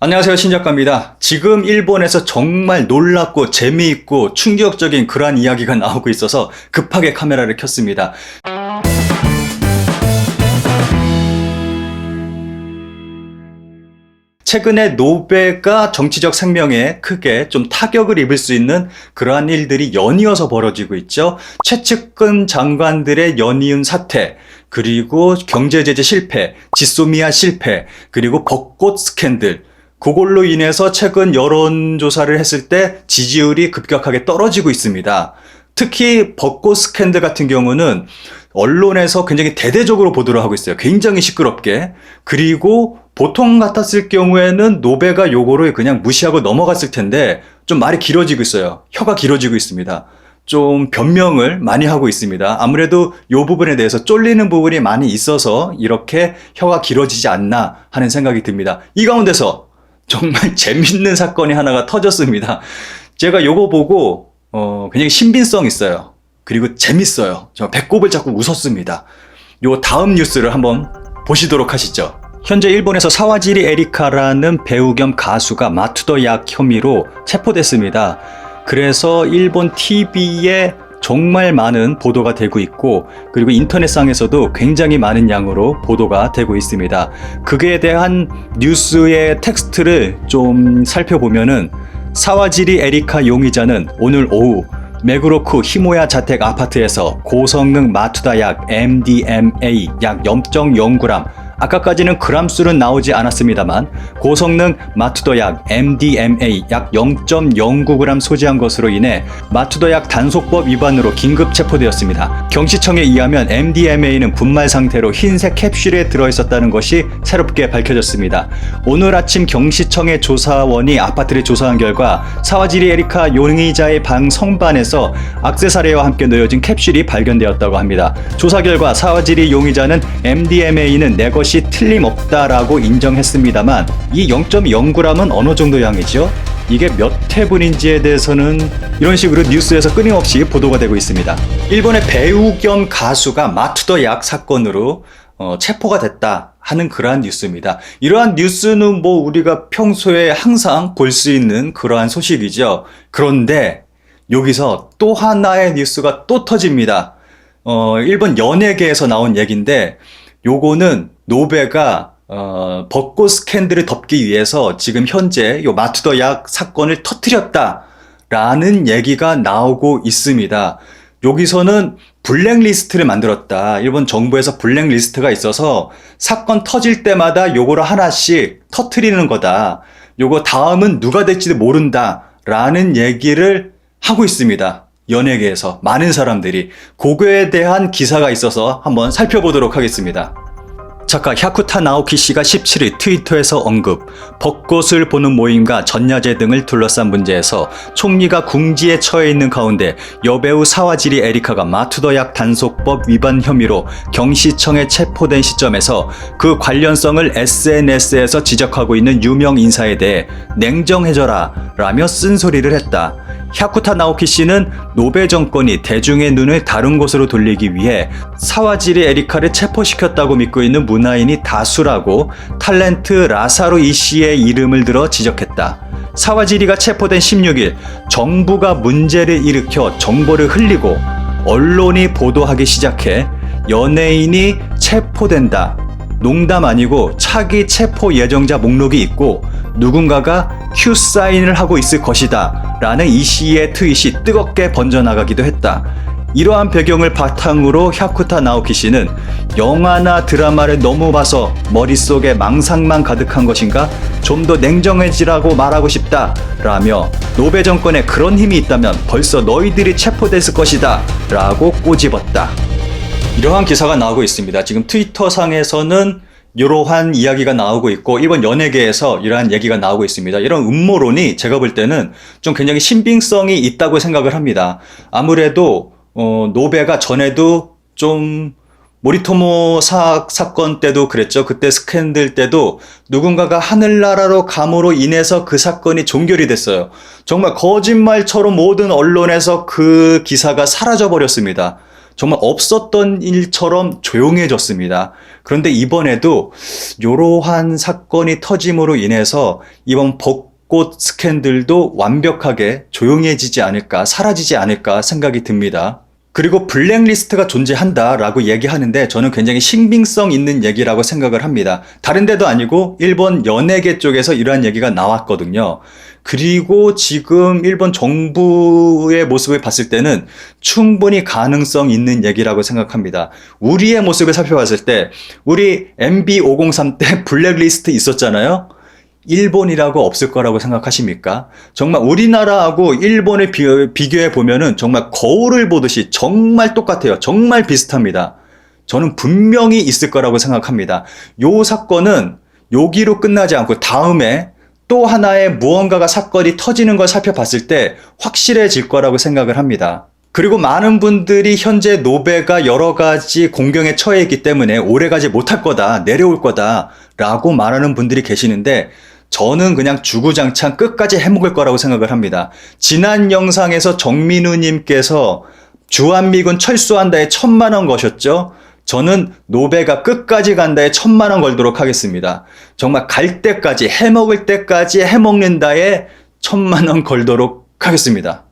안녕하세요, 신작가입니다. 지금 일본에서 정말 놀랍고 재미있고 충격적인 그러한 이야기가 나오고 있어서 급하게 카메라를 켰습니다. 최근에 노베가 정치적 생명에 크게 좀 타격을 입을 수 있는 그러한 일들이 연이어서 벌어지고 있죠. 최측근 장관들의 연이은 사퇴, 그리고 경제제재 실패, 지소미아 실패, 그리고 벚꽃 스캔들, 그걸로 인해서 최근 여론조사를 했을 때 지지율이 급격하게 떨어지고 있습니다. 특히 벚꽃 스캔들 같은 경우는 언론에서 굉장히 대대적으로 보도를 하고 있어요. 굉장히 시끄럽게. 그리고 보통 같았을 경우에는 노베가 요거를 그냥 무시하고 넘어갔을 텐데 좀 말이 길어지고 있어요. 혀가 길어지고 있습니다. 좀 변명을 많이 하고 있습니다. 아무래도 요 부분에 대해서 쫄리는 부분이 많이 있어서 이렇게 혀가 길어지지 않나 하는 생각이 듭니다. 이 가운데서 정말 재밌는 사건이 하나가 터졌습니다. 제가 요거 보고 굉장히 신빙성 있어요. 그리고 재밌어요. 저 배꼽을 잡고 웃었습니다. 요 다음 뉴스를 한번 보시도록 하시죠. 현재 일본에서 사와지리 에리카라는 배우 겸 가수가 마투더 약 혐의로 체포됐습니다. 그래서 일본 TV에 정말 많은 보도가 되고 있고, 그리고 인터넷상에서도 굉장히 많은 양으로 보도가 되고 있습니다. 그에 대한 뉴스의 텍스트를 좀 살펴보면은, 사와지리 에리카 용의자는 오늘 오후 메구로쿠 히모야 자택 아파트에서 고성능 마투다 약 MDMA 약 0.0g, 아까까지는 그람수는 나오지 않았습니다만 고성능 마투더약 MDMA 약 0.09g 소지한 것으로 인해 마투더약 단속법 위반으로 긴급 체포되었습니다. 경시청에 의하면 MDMA는 분말 상태로 흰색 캡슐에 들어있었다는 것이 새롭게 밝혀졌습니다. 오늘 아침 경시청의 조사원이 아파트를 조사한 결과 사와지리 에리카 용의자의 방 성반에서 액세서리와 함께 놓여진 캡슐이 발견되었다고 합니다. 조사 결과 사와지리 용의자는 MDMA는 내 것이 틀림없다라고 인정했습니다만 이 0.0g은 어느 정도 양이죠? 이게 몇 회분인지에 대해서는 이런 식으로 뉴스에서 끊임없이 보도가 되고 있습니다. 일본의 배우 겸 가수가 마투더 약 사건으로 체포가 됐다 하는 그러한 뉴스입니다. 이러한 뉴스는 뭐 우리가 평소에 항상 볼 수 있는 그러한 소식이죠. 그런데 여기서 또 하나의 뉴스가 또 터집니다. 일본 연예계에서 나온 얘기인데, 요거는 노베가 벚꽃 스캔들을 덮기 위해서 지금 현재 요 마투더 약 사건을 터뜨렸다라는 얘기가 나오고 있습니다. 여기서는 블랙리스트를 만들었다. 일본 정부에서 블랙리스트가 있어서 사건 터질 때마다 요거를 하나씩 터뜨리는 거다. 요거 다음은 누가 될지도 모른다라는 얘기를 하고 있습니다. 연예계에서 많은 사람들이. 그거에 대한 기사가 있어서 한번 살펴보도록 하겠습니다. 작가 야쿠타 나오키 씨가 17일 트위터에서 언급, 벚꽃을 보는 모임과 전야제 등을 둘러싼 문제에서 총리가 궁지에 처해 있는 가운데 여배우 사와지리 에리카가 마투더 약 단속법 위반 혐의로 경시청에 체포된 시점에서 그 관련성을 SNS에서 지적하고 있는 유명 인사에 대해 냉정해져라 라며 쓴소리를 했다. 야쿠타 나오키 씨는 노베 정권이 대중의 눈을 다른 곳으로 돌리기 위해 사와지리 에리카를 체포시켰다고 믿고 있는 문화인이 다수라고 탤런트 라사로 이 씨의 이름을 들어 지적했다. 사와지리가 체포된 16일 정부가 문제를 일으켜 정보를 흘리고 언론이 보도하기 시작해 연예인이 체포된다. 농담 아니고 차기 체포 예정자 목록이 있고 누군가가 큐사인을 하고 있을 것이다 라는 이 씨의 트윗이 뜨겁게 번져나가기도 했다. 이러한 배경을 바탕으로 야쿠타 나오키 씨는 영화나 드라마를 너무 봐서 머릿속에 망상만 가득한 것인가? 좀 더 냉정해지라고 말하고 싶다 라며 노베 정권에 그런 힘이 있다면 벌써 너희들이 체포됐을 것이다 라고 꼬집었다. 이러한 기사가 나오고 있습니다. 지금 트위터 상에서는 이러한 이야기가 나오고 있고 일본 연예계에서 이러한 얘기가 나오고 있습니다. 이런 음모론이 제가 볼 때는 좀 굉장히 신빙성이 있다고 생각을 합니다. 아무래도 노베가 전에도 좀 모리토모 사건 때도 그랬죠. 그때 스캔들 때도 누군가가 하늘나라로 감으로 인해서 그 사건이 종결이 됐어요. 정말 거짓말처럼 모든 언론에서 그 기사가 사라져 버렸습니다. 정말 없었던 일처럼 조용해졌습니다. 그런데 이번에도 이러한 사건이 터짐으로 인해서 이번 벚꽃 스캔들도 완벽하게 조용해지지 않을까, 사라지지 않을까 생각이 듭니다. 그리고 블랙리스트가 존재한다라고 얘기하는데 저는 굉장히 신빙성 있는 얘기라고 생각을 합니다. 다른 데도 아니고 일본 연예계 쪽에서 이러한 얘기가 나왔거든요. 그리고 지금 일본 정부의 모습을 봤을 때는 충분히 가능성 있는 얘기라고 생각합니다. 우리의 모습을 살펴봤을 때 우리 MB503 때 블랙리스트 있었잖아요. 일본이라고 없을 거라고 생각하십니까? 정말 우리나라하고 일본을 비교해 보면은 정말 거울을 보듯이 정말 똑같아요. 정말 비슷합니다. 저는 분명히 있을 거라고 생각합니다. 요 사건은 여기로 끝나지 않고 다음에 또 하나의 무언가가 사건이 터지는 걸 살펴봤을 때 확실해질 거라고 생각을 합니다. 그리고 많은 분들이 현재 노베가 여러 가지 공경에 처해 있기 때문에 오래가지 못할 거다, 내려올 거다 라고 말하는 분들이 계시는데 저는 그냥 주구장창 끝까지 해먹을 거라고 생각을 합니다. 지난 영상에서 정민우님께서 주한미군 철수한다에 1,000만 원 거셨죠? 저는 노베가 끝까지 간다에 1,000만 원 걸도록 하겠습니다. 정말 갈 때까지, 해먹을 때까지 해먹는다에 1,000만 원 걸도록 하겠습니다.